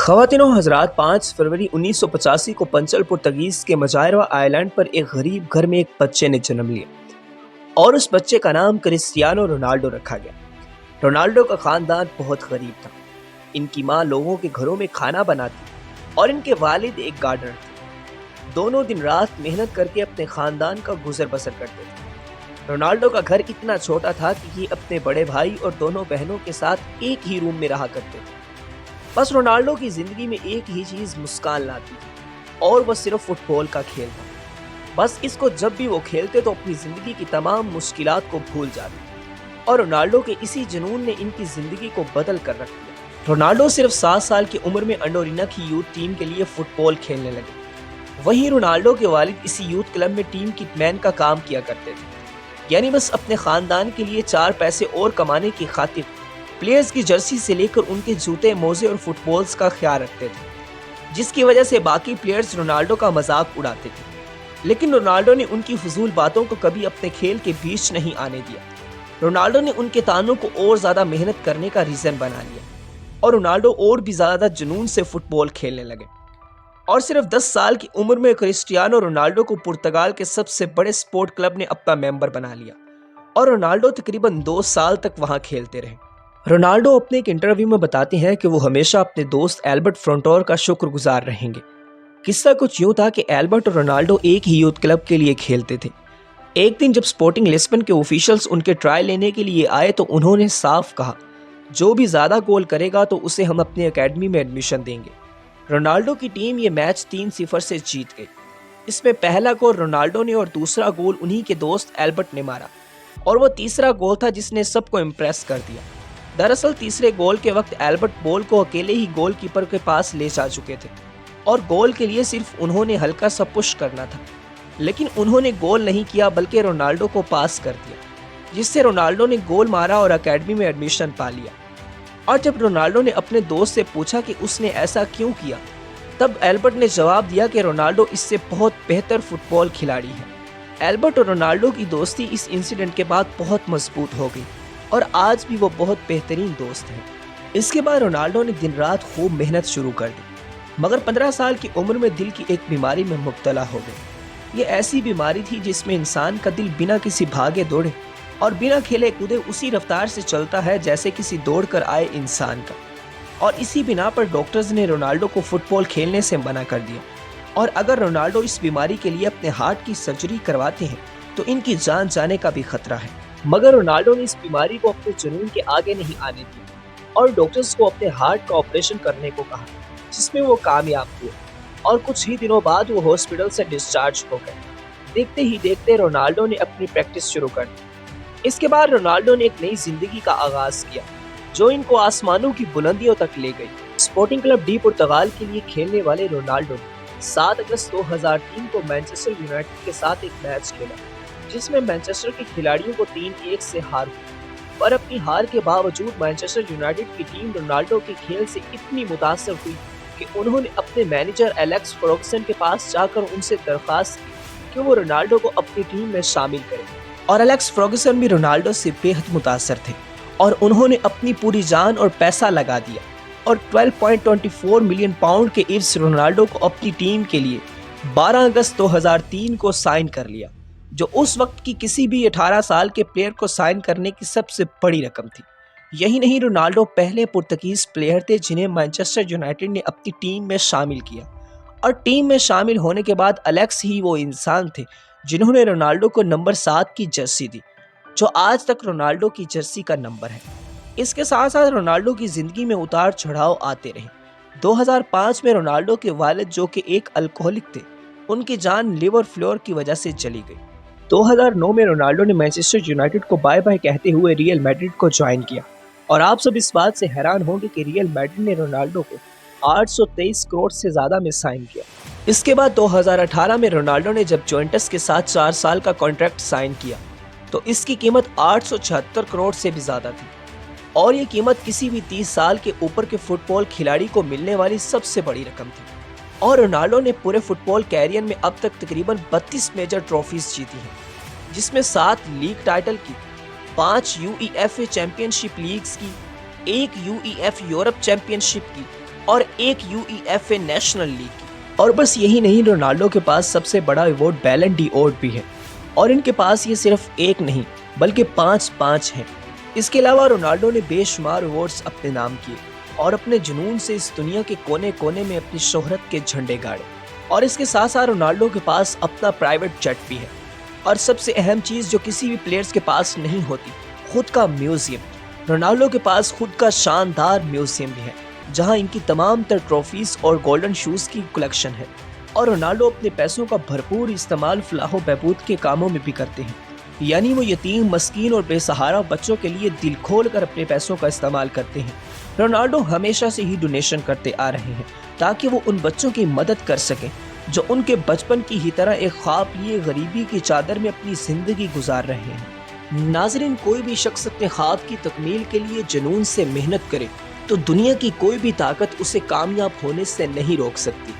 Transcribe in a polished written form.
ख़वातीनो हज़रात 5 फरवरी 1985 को पंचल पुर्तगीज़ के मजायरवा आइलैंड पर एक गरीब घर में एक बच्चे ने जन्म लिया और उस बच्चे का नाम क्रिस्टियानो रोनाल्डो रखा गया। रोनाल्डो का ख़ानदान बहुत गरीब था। इनकी माँ लोगों के घरों में खाना बनाती और इनके वालिद एक गार्डनर थे। दोनों दिन रात मेहनत करके अपने ख़ानदान का गुजर बसर करते थे। रोनाल्डो का घर इतना छोटा था कि ये अपने बड़े भाई और दोनों बहनों के साथ एक ही रूम में रहा करते थे। बस रोनाल्डो की जिंदगी में एक ही चीज मुस्कान लाती थी और वह सिर्फ फुटबॉल का खेल था। बस इसको जब भी वो खेलते तो अपनी जिंदगी की तमाम मुश्किलात को भूल जाते और रोनाल्डो के इसी जुनून ने इनकी जिंदगी को बदल कर रख दिया। रोनाल्डो सिर्फ 7 साल की उम्र में अंडोरिना की यूथ टीम के लिए फुटबॉल खेलने लगे। वहीं रोनाल्डो के वालिद इसी यूथ क्लब में टीम किटमैन का काम किया करते थे, यानी बस अपने खानदान के लिए 4 पैसे और कमाने की खातिर प्लेयर्स की जर्सी से लेकर उनके जूते, मोजे और फुटबॉल्स का ख्याल रखते थे, जिसकी वजह से बाकी प्लेयर्स रोनाल्डो का मजाक उड़ाते थे। लेकिन रोनाल्डो ने उनकी फजूल बातों को कभी अपने खेल के बीच नहीं आने दिया। रोनाल्डो ने उनके तानों को और ज़्यादा मेहनत करने का रीज़न बना लिया और रोनाल्डो और भी ज़्यादा जुनून से फुटबॉल खेलने लगे। और सिर्फ 10 साल की उम्र में क्रिस्टियानो रोनाल्डो को पुर्तगाल के सबसे बड़े स्पोर्ट क्लब ने अपना मेंबर बना लिया और रोनाल्डो तकरीबन 2 साल तक वहाँ खेलते रहे। रोनाल्डो अपने एक इंटरव्यू में बताते हैं कि वो हमेशा अपने दोस्त एल्बर्ट फ्रंटोर का शुक्रगुजार रहेंगे। किस्सा कुछ यूँ था कि एल्बर्ट और रोनाल्डो एक ही यूथ क्लब के लिए खेलते थे। एक दिन जब स्पोर्टिंग लिस्बन के ऑफिशियल्स उनके ट्रायल लेने के लिए आए तो उन्होंने साफ कहा, जो भी ज़्यादा गोल करेगा तो उसे हम अपनी एकेडमी में एडमिशन देंगे। रोनाल्डो की टीम ये मैच 3-0 से जीत गई। इसमें पहला गोल रोनाल्डो ने और दूसरा गोल उन्हीं के दोस्त एल्बर्ट ने मारा और वो तीसरा गोल था जिसने सबको इम्प्रेस कर दिया। दरअसल तीसरे गोल के वक्त एल्बर्ट बॉल को अकेले ही गोलकीपर के पास ले जा चुके थे और गोल के लिए सिर्फ उन्होंने हल्का सा पुश करना था, लेकिन उन्होंने गोल नहीं किया बल्कि रोनाल्डो को पास कर दिया, जिससे रोनाल्डो ने गोल मारा और एकेडमी में एडमिशन पा लिया। और जब रोनाल्डो ने अपने दोस्त से पूछा कि उसने ऐसा क्यों किया, तब एल्बर्ट ने जवाब दिया कि रोनाल्डो इससे बहुत बेहतर फुटबॉल खिलाड़ी है। एल्बर्ट और रोनाल्डो की दोस्ती इस इंसिडेंट के बाद बहुत मजबूत हो गई और आज भी वो बहुत बेहतरीन दोस्त हैं। इसके बाद रोनाल्डो ने दिन रात खूब मेहनत शुरू कर दी, मगर 15 साल की उम्र में दिल की एक बीमारी में मुब्तला हो गए। ये ऐसी बीमारी थी जिसमें इंसान का दिल बिना किसी भागे दौड़े और बिना खेले कूदे उसी रफ्तार से चलता है जैसे किसी दौड़ कर आए इंसान का। और इसी बिना पर डॉक्टर्स ने रोनाल्डो को फुटबॉल खेलने से मना कर दिया और अगर रोनाल्डो इस बीमारी के लिए अपने हार्ट की सर्जरी करवाते हैं तो इनकी जान जाने का भी खतरा है। मगर रोनाल्डो ने इस बीमारी को अपने जुनून के आगे नहीं आने दिया और डॉक्टर्स को अपने हार्ट का ऑपरेशन करने को कहा, जिसमें वो कामयाब हुए और कुछ ही दिनों बाद वो हॉस्पिटल से डिस्चार्ज हो गए। देखते ही देखते रोनाल्डो ने अपनी प्रैक्टिस शुरू कर दी। इसके बाद रोनाल्डो ने एक नई जिंदगी का आगाज किया जो इनको आसमानों की बुलंदियों तक ले गई। स्पोर्टिंग क्लब डी पुर्तगाल के लिए खेलने वाले रोनाल्डो ने 7 अगस्त 2003 को मैनचेस्टर यूनाइटेड के साथ एक मैच खेला जिसमें मैनचेस्टर के खिलाड़ियों को 3-1 से हार हुई। पर अपनी हार के बावजूद मैनचेस्टर यूनाइटेड की टीम रोनाल्डो के खेल से इतनी मुतासर हुई कि उन्होंने अपने मैनेजर एलेक्स फर्गुसन के पास जाकर उनसे दरख्वास्त की कि वो रोनाल्डो को अपनी टीम में शामिल करें। और एलेक्स फर्गुसन भी रोनाल्डो से बेहद मुतासर थे और उन्होंने अपनी पूरी जान और पैसा लगा दिया और 12.24 मिलियन पाउंड के इव्स रोनाल्डो को अपनी टीम के लिए 12 अगस्त 2003 को साइन कर लिया, जो उस वक्त की किसी भी 18 साल के प्लेयर को साइन करने की सबसे बड़ी रकम थी। यही नहीं, रोनाल्डो पहले पुर्तगीज प्लेयर थे जिन्हें मैनचेस्टर यूनाइटेड ने अपनी टीम में शामिल किया और टीम में शामिल होने के बाद एलेक्स ही वो इंसान थे जिन्होंने रोनाल्डो को नंबर 7 की जर्सी दी, जो आज तक रोनाल्डो की जर्सी का नंबर है। इसके साथ साथ रोनाल्डो की जिंदगी में उतार चढ़ाव आते रहे। 2005 में रोनाल्डो के वालिद जो कि एक अल्कोहलिक थे, उनकी जान लिवर फ्लोर की वजह से चली गई। 2009 में रोनाल्डो ने मैनचेस्टर यूनाइटेड को बाय बाय कहते हुए रियल मैड्रिड को ज्वाइन किया और आप सब इस बात से हैरान होंगे कि रियल मैड्रिड ने रोनाल्डो को 823 करोड़ से ज़्यादा में साइन किया। इसके बाद 2018 में रोनाल्डो ने जब जुवेंटस के साथ 4 साल का कॉन्ट्रैक्ट साइन किया तो इसकी कीमत 876 करोड़ से भी ज़्यादा थी और ये कीमत किसी भी 30 साल के ऊपर के फुटबॉल खिलाड़ी को मिलने वाली सबसे बड़ी रकम थी। और रोनाल्डो ने पूरे फुटबॉल कैरियर में अब तक तकरीबन 32 मेजर ट्रॉफीज जीती हैं, जिसमें 7 लीग टाइटल की, 5 यूईएफए चैंपियनशिप लीग्स की, 1 यूईएफ यूरोप चैंपियनशिप की और एक यूईएफए नेशनल लीग की। और बस यही नहीं, रोनाल्डो के पास सबसे बड़ा अवार्ड बैलन डी ओर भी है, और इनके पास ये सिर्फ एक नहीं बल्कि पांच हैं। इसके अलावा रोनाल्डो ने बेशुमार अवार्ड्स अपने नाम किए और अपने जुनून से इस दुनिया के कोने कोने में अपनी शोहरत के झंडे गाड़े। और इसके साथ साथ रोनाल्डो के पास अपना प्राइवेट जेट भी है, और सबसे अहम चीज जो किसी भी प्लेयर्स के पास नहीं होती, खुद का म्यूजियम। रोनाल्डो के पास खुद का शानदार म्यूजियम भी है जहां इनकी तमाम तर ट्रॉफीज और गोल्डन शूज की कलेक्शन है। और रोनाल्डो अपने पैसों का भरपूर इस्तेमाल फलाह बहबूद के कामों में भी करते हैं, यानी वो यतीम, मस्कीन और बेसहारा बच्चों के लिए दिल खोल कर अपने पैसों का इस्तेमाल करते हैं। रोनाल्डो हमेशा से ही डोनेशन करते आ रहे हैं ताकि वो उन बच्चों की मदद कर सकें जो उनके बचपन की ही तरह एक ख्वाब लिए गरीबी की चादर में अपनी जिंदगी गुजार रहे हैं। नाज़रीन, कोई भी शख्स अपने ख्वाब की तकमील के लिए जुनून से मेहनत करे तो दुनिया की कोई भी ताकत उसे कामयाब होने से नहीं रोक सकती।